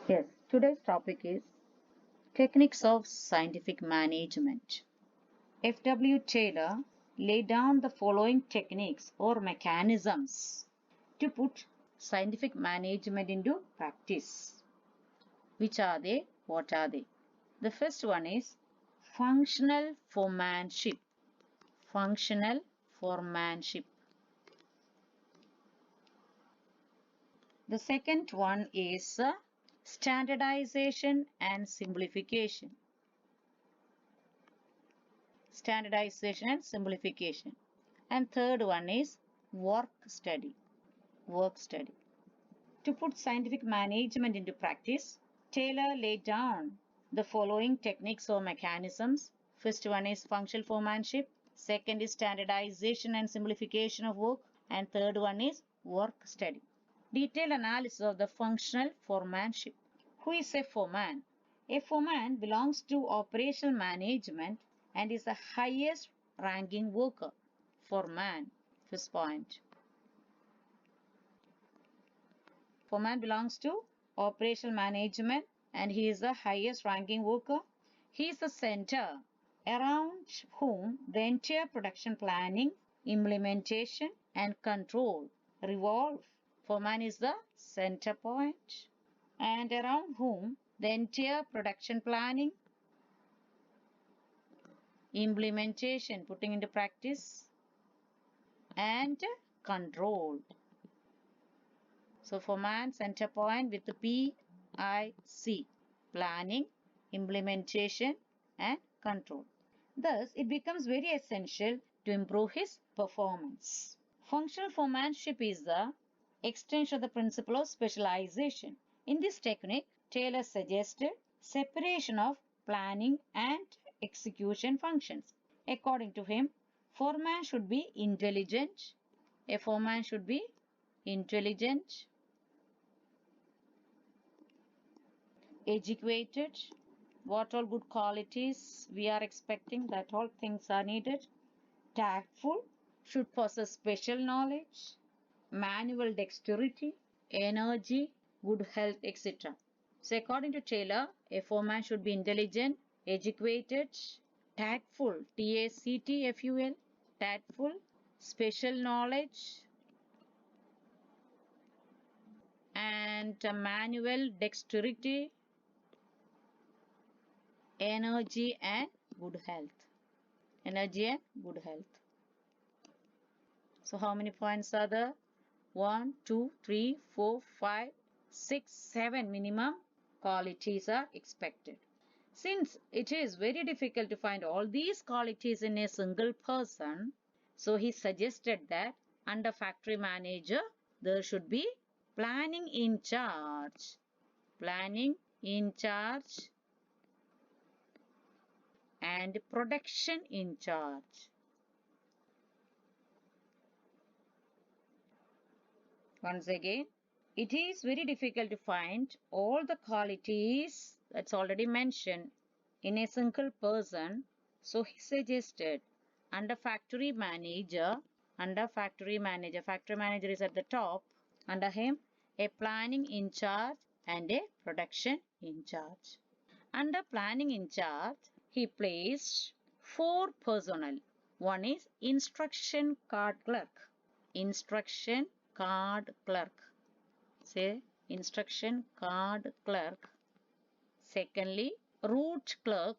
Yes, today's topic is techniques of scientific management. F.W. Taylor laid down the following techniques or mechanisms to put scientific management into practice. Which are they? What are they? The first one is functional foremanship. Functional foremanship. The second one is standardization and simplification. Standardization and simplification. And third one is work study. Work study. To put scientific management into practice, Taylor laid down the following techniques or mechanisms. First one is functional foremanship. Second is standardization and simplification of work. And third one is work study. Detailed analysis of the functional foremanship. Who is a foreman? A foreman belongs to operational management and is the highest ranking worker. Foreman, first point. Foreman belongs to operational management and he is the highest ranking worker. He is the center around whom the entire production planning, implementation and control revolve. Foreman is the center point and around whom the entire production planning, implementation, putting into practice and control. So foreman, center point with the PIC, planning, implementation and control. Thus, it becomes very essential to improve his performance. Functional foremanship is the extension of the principle of specialization. In this technique, Taylor suggested separation of planning and execution functions. According to him, foreman should be intelligent. A foreman should be intelligent, educated, what all good qualities we are expecting, that all things are needed. Tactful, should possess special knowledge, manual dexterity, energy, good health, etc. So according to Taylor, a foreman should be intelligent, educated, tactful, T-A-C-T-F-U-L, tactful, special knowledge, and manual dexterity, energy and good health. Energy and good health. So how many points are there? 1, 2, 3, 4, 5, 6, 7 minimum qualities are expected. Since it is very difficult to find all these qualities in a single person, so he suggested that under factory manager there should be planning in charge. Planning in charge and production in charge. Once again, it is very difficult to find all the qualities that's already mentioned in a single person. So he suggested under factory manager, factory manager is at the top. Under him, a planning in charge and a production in charge. Under planning in charge, he placed 4 personnel. One is instruction card clerk. Instruction card clerk. Say instruction card clerk. Secondly, route clerk.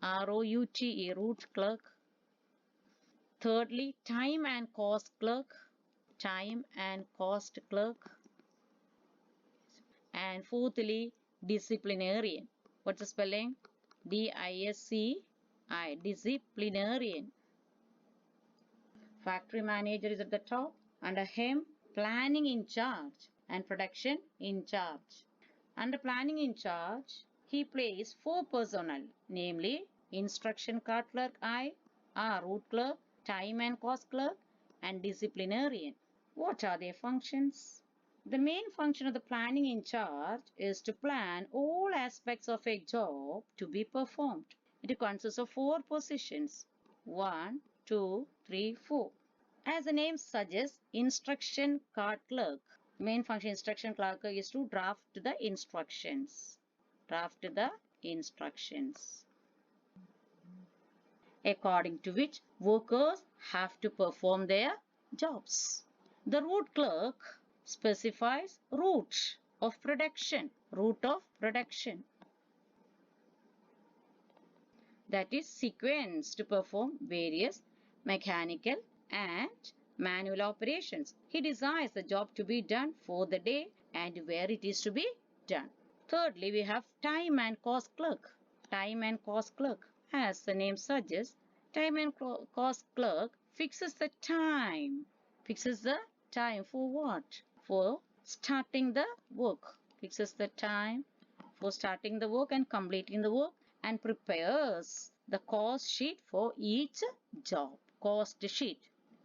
R-O-U-T-E, route clerk. Thirdly, time and cost clerk. Time and cost clerk. And fourthly, disciplinarian. What's the spelling? D-I-S-C-I, disciplinarian. Factory manager is at the top. Under him, planning in charge and production in charge. Under planning in charge, he placed 4 personnel, namely instruction card clerk I, route clerk, time and cost clerk, and disciplinarian. What are their functions? The main function of the planning in charge is to plan all aspects of a job to be performed. It consists of 4 positions. 1, 2, 3, 4. As the name suggests, instruction card clerk Main function instruction clerk is to draft the instructions. Draft the instructions, according to which workers have to perform their jobs. The route clerk specifies route of production. Route of production. That is sequence to perform various mechanical and manual operations. He decides the job to be done for the day and where it is to be done. Thirdly, we have time and cost clerk. Time and cost clerk. As the name suggests, time and cost clerk fixes the time. Fixes the time for what? For starting the work. Fixes the time for starting the work and completing the work, and prepares the cost sheet for each job. Cost sheet.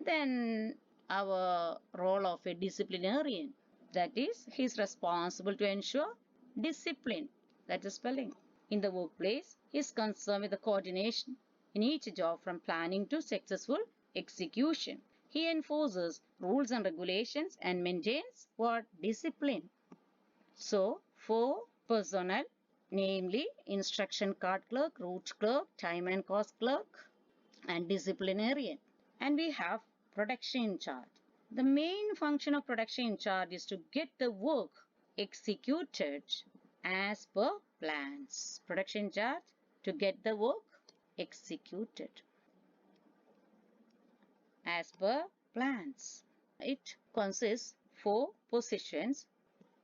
Then our role of a disciplinarian. That is, he is responsible to ensure discipline. That is spelling. In the workplace, he is concerned with the coordination in each job from planning to successful execution. He enforces rules and regulations and maintains what? Discipline. So, for personnel, namely instruction card clerk, route clerk, time and cost clerk, and disciplinarian. And we have production in charge. The main function of production in charge is to get the work executed as per plans. Production in charge to get the work executed as per plans. It consists 4 positions.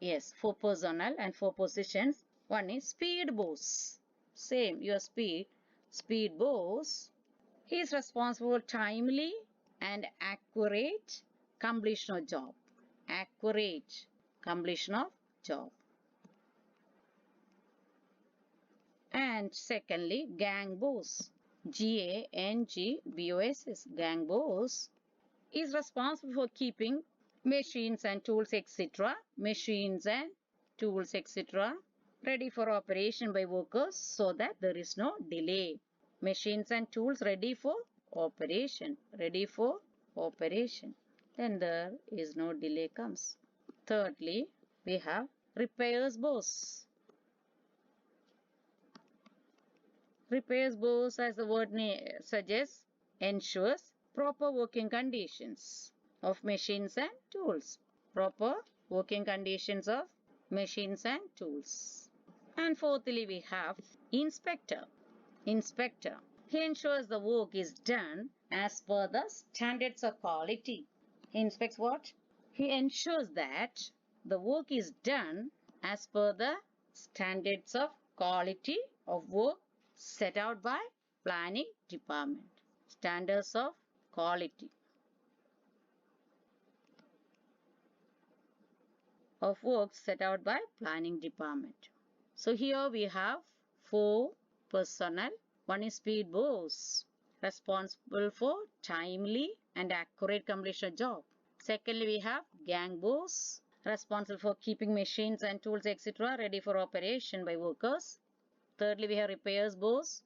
Yes, 4 personnel and 4 positions. One is speed boss. Same, your speed boss. He is responsible for timely and accurate completion of job. Accurate completion of job. And secondly, gang boss. G-A-N-G-B-O-S-S. Gang boss is responsible for keeping machines and tools, etc. Machines and tools, etc. ready for operation by workers so that there is no delay. Machines and tools ready for operation. Ready for operation. Then there is no delay comes. Thirdly, we have repairs boss. Repairs boss, as the word suggests, ensures proper working conditions of machines and tools. Proper working conditions of machines and tools. And fourthly, we have inspector. Inspector. He ensures the work is done as per the standards of quality. He inspects what? He ensures that the work is done as per the standards of quality of work set out by planning department. Standards of quality of work set out by planning department. So here we have 4 personnel. One is speed boss, responsible for timely and accurate completion of job. Secondly, we have gang boss, responsible for keeping machines and tools, etc. ready for operation by workers. Thirdly, we have repairs boss,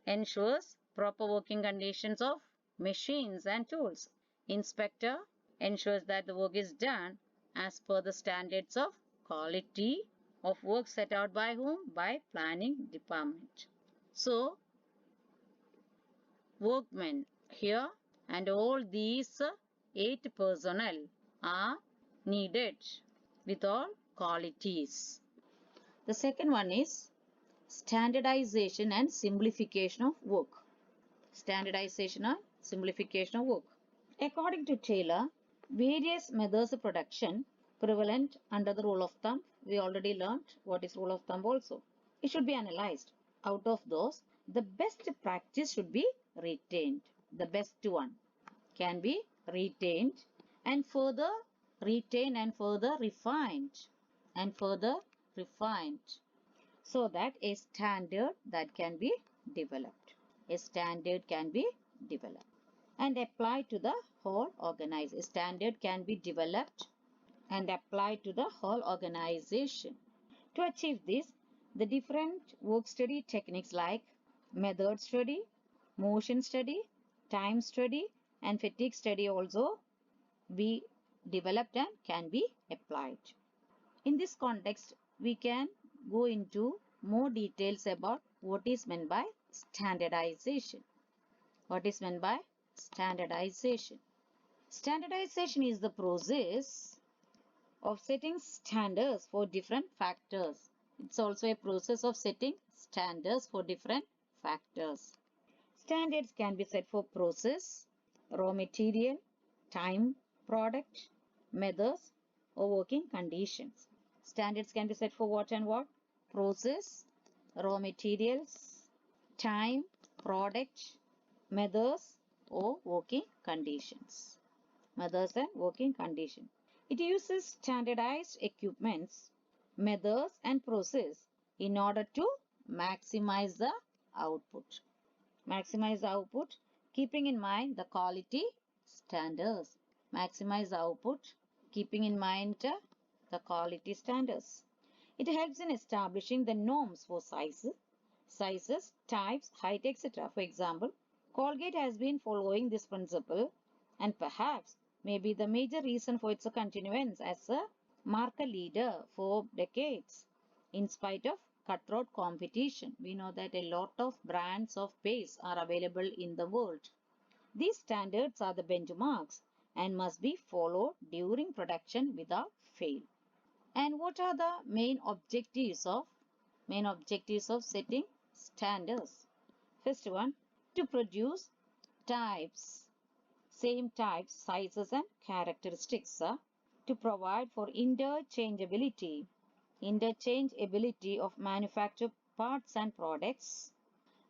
ensures proper working conditions of machines and tools. Inspector ensures that the work is done as per the standards of quality of work set out by whom? By planning department. So, workmen here and all these 8 personnel are needed with all qualities. The second one is standardization and simplification of work. Standardization and simplification of work. According to Taylor, various methods of production prevalent under the rule of thumb. We already learned what is rule of thumb also. It should be analyzed. Out of those, the best practice should be retained. The best one can be retained and further retained and further refined so that a standard that can be developed. A standard can be developed and applied to the whole organization. A standard can be developed and applied to the whole organization. To achieve this, the different work study techniques like method study, motion study, time study, and fatigue study also be developed and can be applied. In this context, we can go into more details about what is meant by standardization. What is meant by standardization? Standardization is the process of setting standards for different factors. It's also a process of setting standards for different factors. Standards can be set for process, raw material, time, product, methods, or working conditions. Standards can be set for what and what? Process, raw materials, time, product, methods, or working conditions. Methods and working conditions. It uses standardized equipments, methods, and process in order to maximize the output. Maximize the output, keeping in mind the quality standards. Maximize the output, keeping in mind the quality standards. It helps in establishing the norms for sizes, types, height, etc. For example, Colgate has been following this principle and perhaps may be the major reason for its continuance as a market leader for decades. In spite of cutthroat competition, we know that a lot of brands of paste are available in the world. These standards are the benchmarks and must be followed during production without fail. And what are the main objectives of setting standards? First one, to produce same types, sizes and characteristics, to provide for interchangeability of manufactured parts and products,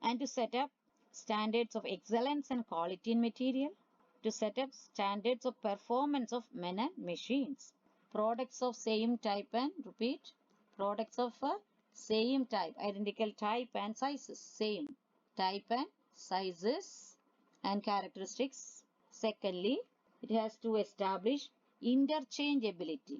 and to set up standards of excellence and quality in material, to set up standards of performance of men and machines, products of same type and repeat, products of same type, identical type and sizes, same type and sizes and characteristics. Secondly, it has to establish interchangeability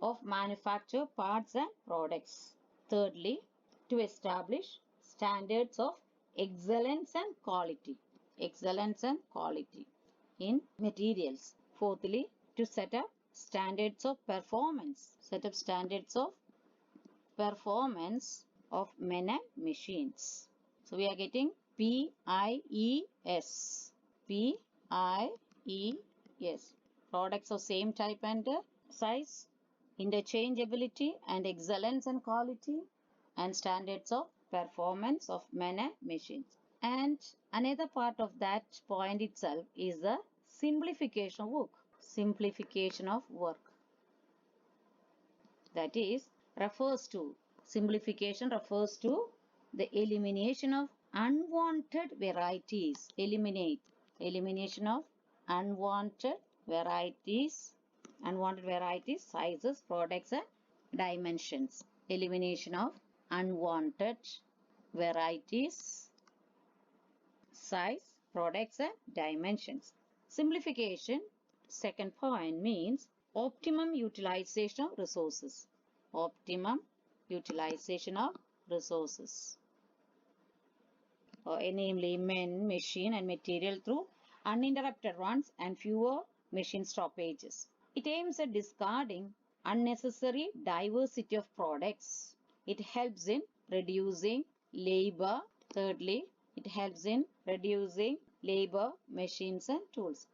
of manufactured parts and products. Thirdly, to establish standards of excellence and quality in materials. Fourthly, to set up standards of performance of men and machines. So we are getting PIES. Products of same type and size, interchangeability and excellence and quality, and standards of performance of men and machines. And another part of that point itself is the simplification of work. That is, simplification refers to the elimination of unwanted varieties. Elimination of unwanted varieties, sizes, products and dimensions. Elimination of unwanted varieties, size, products and dimensions. Simplification, second point, means optimum utilization of resources. Namely men, machine and material through uninterrupted runs and fewer machine stoppages. It aims at discarding unnecessary diversity of products. It helps in reducing labor. Thirdly, it helps in reducing labor, machines and tools.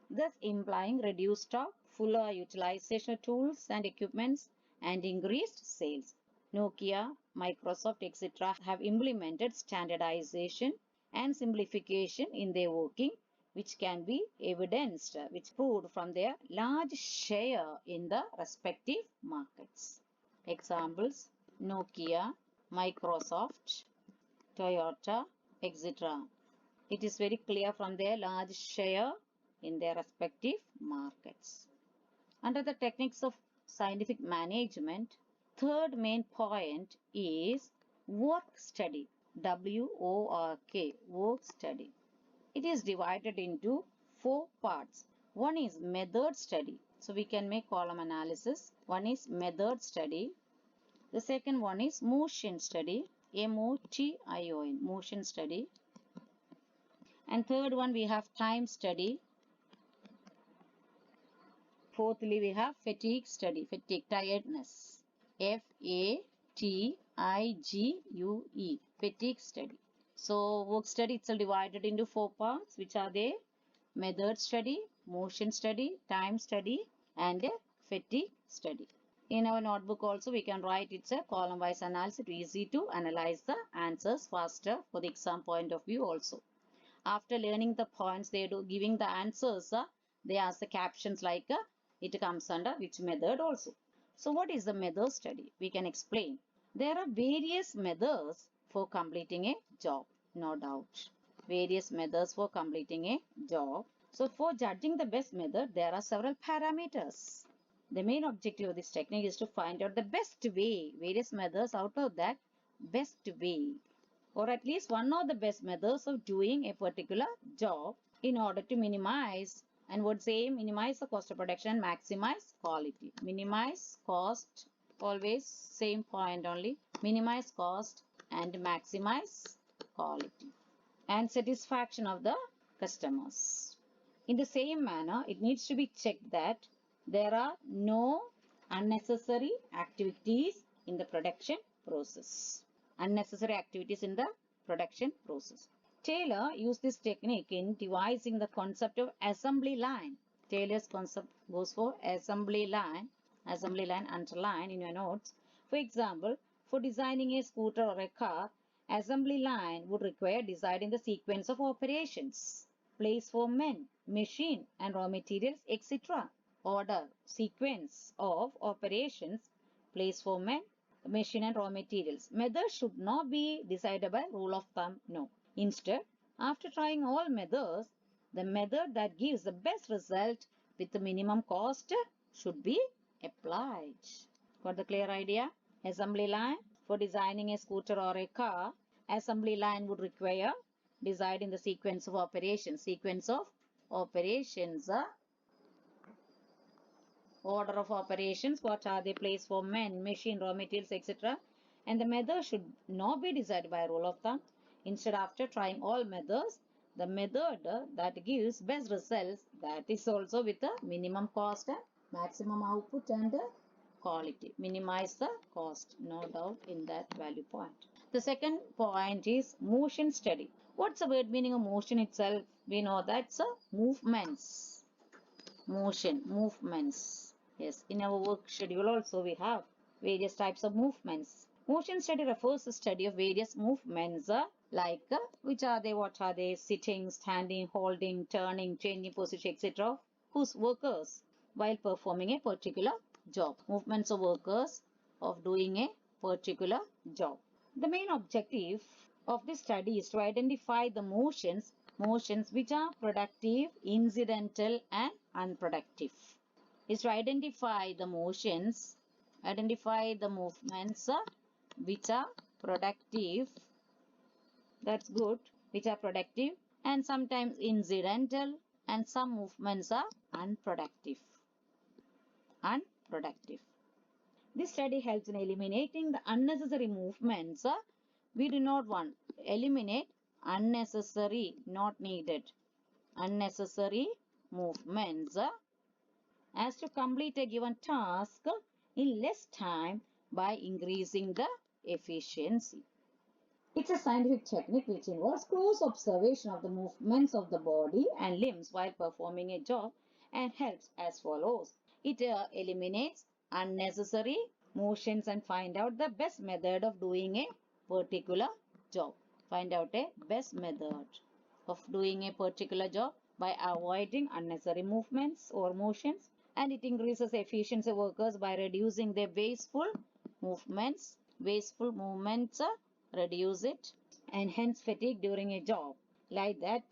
Thus implying reduced stock, fuller utilization of tools and equipments, and increased sales. Nokia, Microsoft, etc. have implemented standardization and simplification in their working, which can be evidenced, which proved from their large share in the respective markets. Examples: Nokia, Microsoft, Toyota, etc. It is very clear from their large share in their respective markets. Under the techniques of scientific management, third main point is work study. WORK, work study. It is divided into 4 parts. One is method study. So we can make column analysis. One is method study. The second one is motion study. M-O-T-I-O-N, motion study. And third one we have time study. Fourthly we have fatigue study, fatigue, tiredness. F-A-T-I-G-U-E, fatigue study. So work study itself divided into 4 parts, which are they? Method study, motion study, time study, and fatigue study. In our notebook also we can write it's a column wise analysis. It's easy to analyze the answers faster for the exam point of view also. After learning the points they do giving the answers, they ask the captions like it comes under which method also. So what is the method study? We can explain. There are various methods for completing a job, no doubt. Various methods for completing a job. So for judging the best method, there are several parameters. The main objective of this technique is to find out the best way, various methods out of that best way, or at least one of the best methods of doing a particular job in order to minimize, and would say minimize the cost of production and maximize quality. Minimize cost, always same point only, minimize cost and maximize quality and satisfaction of the customers. In the same manner, it needs to be checked that there are no unnecessary activities in the production process. Unnecessary activities in the production process. Taylor used this technique in devising the concept of assembly line. Taylor's concept goes for assembly line underline in your notes. For example, for designing a scooter or a car, assembly line would require deciding the sequence of operations, place for men, machine and raw materials, etc. Order, sequence of operations, place for men, machine and raw materials. Methods should not be decided by rule of thumb, no. Instead, after trying all methods, the method that gives the best result with the minimum cost should be applied. Got the clear idea? Assembly line, for designing a scooter or a car, assembly line would require deciding the sequence of operations. Sequence of operations, order of operations, what are they, place for men, machine, raw materials, etc. And the method should not be decided by rule of thumb. Instead, after trying all methods, the method that gives best results, that is also with the minimum cost and maximum output and quality. Minimize the cost, no doubt in that value point. The second point is motion study. What's the word meaning of motion itself? We know that's movements. Motion, movements. Yes, in our work schedule also we have various types of movements. Motion study refers to study of various movements like which are they, what are they, sitting, standing, holding, turning, changing position, etc. whose workers while performing a particular job. Movements of workers of doing a particular job. The main objective of this study is to identify the motions which are productive, incidental and unproductive. Is to identify the motions, identify the movements which are productive, that's good, which are productive and sometimes incidental, and some movements are unproductive. This study helps in eliminating the unnecessary movements. We do not want eliminate unnecessary, not needed, unnecessary movements as to complete a given task in less time by increasing the efficiency. It's a scientific technique which involves close observation of the movements of the body and limbs while performing a job and helps as follows. It eliminates unnecessary motions and find out the best method of doing a particular job. Find out a best method of doing a particular job by avoiding unnecessary movements or motions, and it increases efficiency of workers by reducing their wasteful movements. Wasteful movements reduce it and hence fatigue during a job. Like that,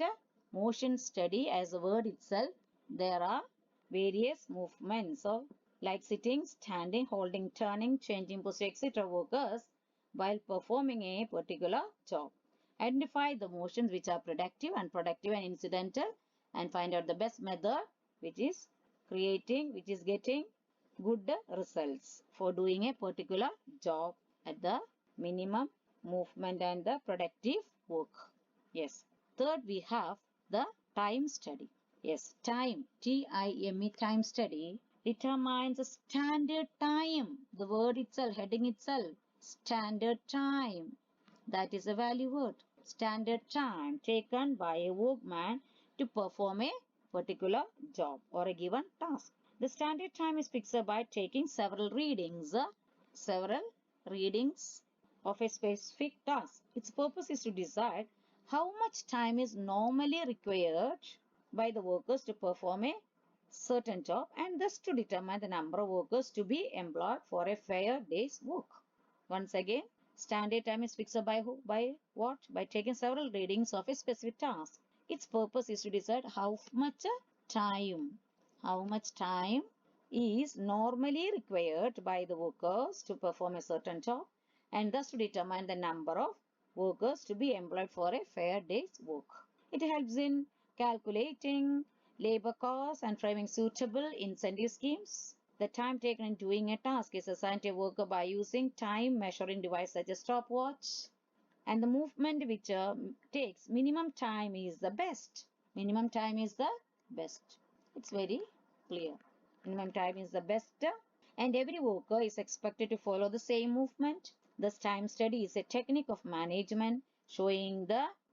motion study as a word itself, there are various movements of like sitting, standing, holding, turning, changing position, etc. workers while performing a particular job. Identify the motions which are productive, unproductive and incidental and find out the best method which is which is getting good results for doing a particular job at the minimum movement and the productive work. Yes. Third, we have the time study. Yes, time, T-I-M-E, time study determines the standard time. The word itself, heading itself, standard time. That is a value word. Standard time taken by a workman to perform a particular job or a given task. The standard time is fixed by taking several readings of a specific task. Its purpose is to decide how much time is normally required by the workers to perform a certain job and thus to determine the number of workers to be employed for a fair day's work. Once again, standard time is fixed by who? By what? By taking several readings of a specific task. Its purpose is to decide how much time is normally required by the workers to perform a certain job and thus to determine the number of workers to be employed for a fair day's work. It helps in calculating labor costs and framing suitable incentive schemes. The time taken in doing a task is assigned to a worker by using time measuring device such as stopwatch. And the movement which takes minimum time is the best. Minimum time is the best. It's very clear. Minimum time is the best. And every worker is expected to follow the same movement. This time study is a technique of management showing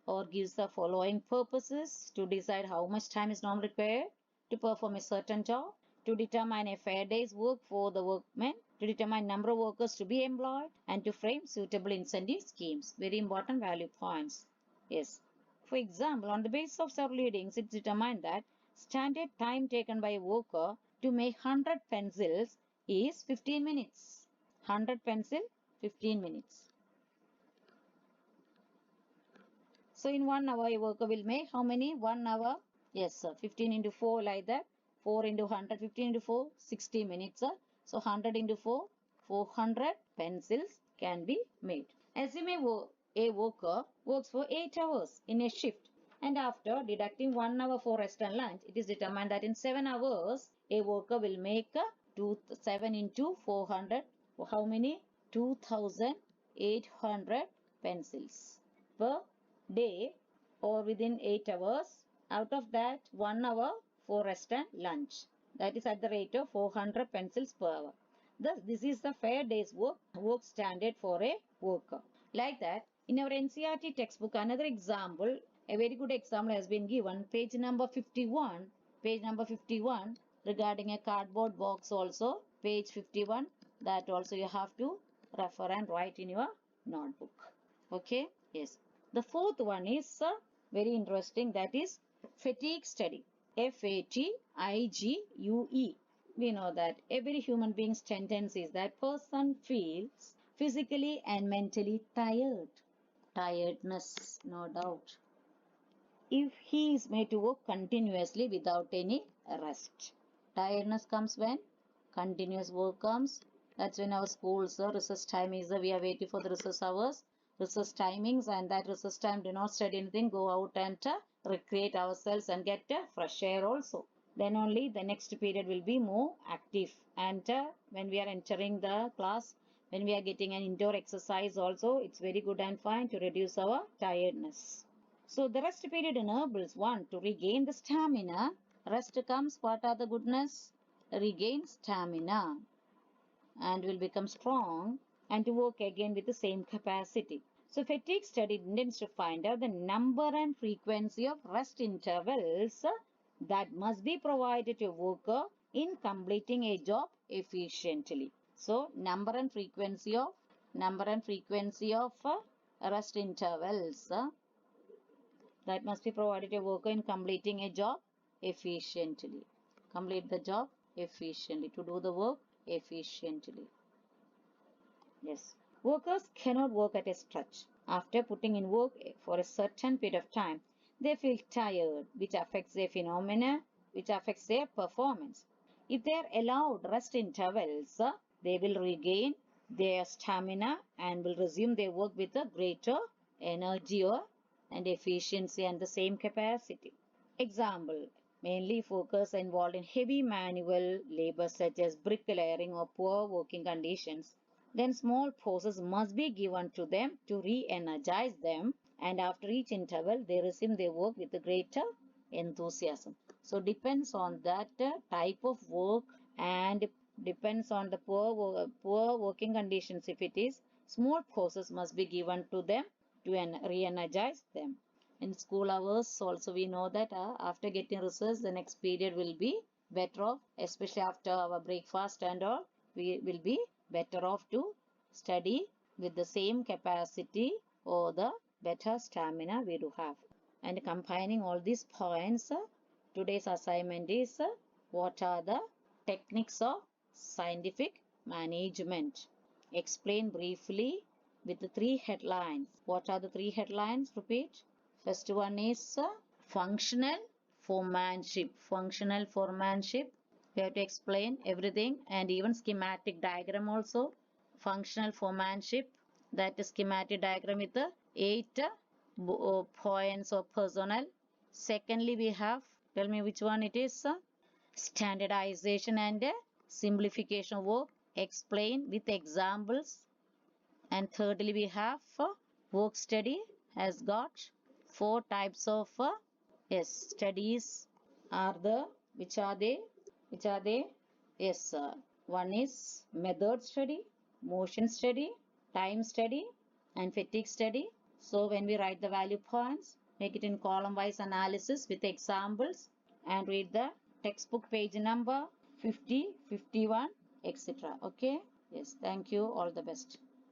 or gives the following purposes: to decide how much time is normally required to perform a certain job, to determine a fair day's work for the workmen, to determine number of workers to be employed, and to frame suitable incentive schemes. Very important value points. Yes. For example, on the basis of several readings, it's determined that standard time taken by a worker to make 100 pencils is 15 minutes. 100 pencil, 15 minutes. So in 1 hour, a worker will make how many? 1 hour? Yes, sir. 15 into 4 like that. 4 into 100, 15 into 4, 60 minutes, sir. So 100 into 4, 400 pencils can be made. Assume a worker works for 8 hours in a shift. And after deducting 1 hour for rest and lunch, it is determined that in 7 hours, a worker will make 7 into 400. How many? 2,800 pencils per day or within 8 hours. Out of that, 1 hour for rest and lunch. That is at the rate of 400 pencils per hour. Thus, this is the fair day's work standard for a worker. Like that, in our NCERT textbook, another example, a very good example has been given, page number 51, regarding a cardboard box also, page 51, that also you have to refer and write in your notebook. Okay, yes. The fourth one is very interesting, that is fatigue study. F-A-T-I-G-U-E. We know that every human being's tendency is that person feels physically and mentally tired. Tiredness, no doubt. If he is made to work continuously without any rest. Tiredness comes when continuous work comes. That's when our schools, recess time is, we are waiting for the recess hours, recess timings, and that recess time do not study anything, go out and recreate ourselves and get fresh air also. Then only the next period will be more active. And when we are entering the class, when we are getting an indoor exercise also, it's very good and fine to reduce our tiredness. So the rest period enables one to regain the stamina. Rest comes, what are the goodness? Regain stamina and will become strong and to work again with the same capacity. So fatigue study intends to find out the number and frequency of rest intervals that must be provided to a worker in completing a job efficiently. So number and frequency of rest intervals that must be provided to a worker in completing a job efficiently. Complete the job efficiently, to do the work efficiently. Yes. Workers cannot work at a stretch. After putting in work for a certain period of time, they feel tired, which affects their performance. If they are allowed rest intervals, they will regain their stamina and will resume their work with a greater energy and efficiency and the same capacity. Example, mainly focus involved in heavy manual labor such as bricklaying or poor working conditions. Then small pauses must be given to them to re-energize them, and after each interval they resume their work with a greater enthusiasm. So depends on that type of work, and depends on the poor working conditions. If it is, small pauses must be given to them to re-energize them. In school hours also we know that after getting results, the next period will be better off, especially after our breakfast and all, we will be better off to study with the same capacity or the better stamina we do have. And combining all these points, today's assignment is what are the techniques of scientific management? Explain briefly with the three headlines. What are the three headlines? Repeat. First one is functional foremanship. Functional foremanship. We have to explain everything and even schematic diagram also. Functional foremanship. That is schematic diagram with the 8 points of personnel. Secondly, we have, tell me which one it is. Standardization and simplification work. Explain with examples. And thirdly, we have work study has got 4 types of studies are the, which are they? Yes, one is method study, motion study, time study, and fatigue study. So when we write the value points, make it in column wise analysis with examples, and read the textbook page number 50, 51, etc. Okay. Yes, thank you. All the best.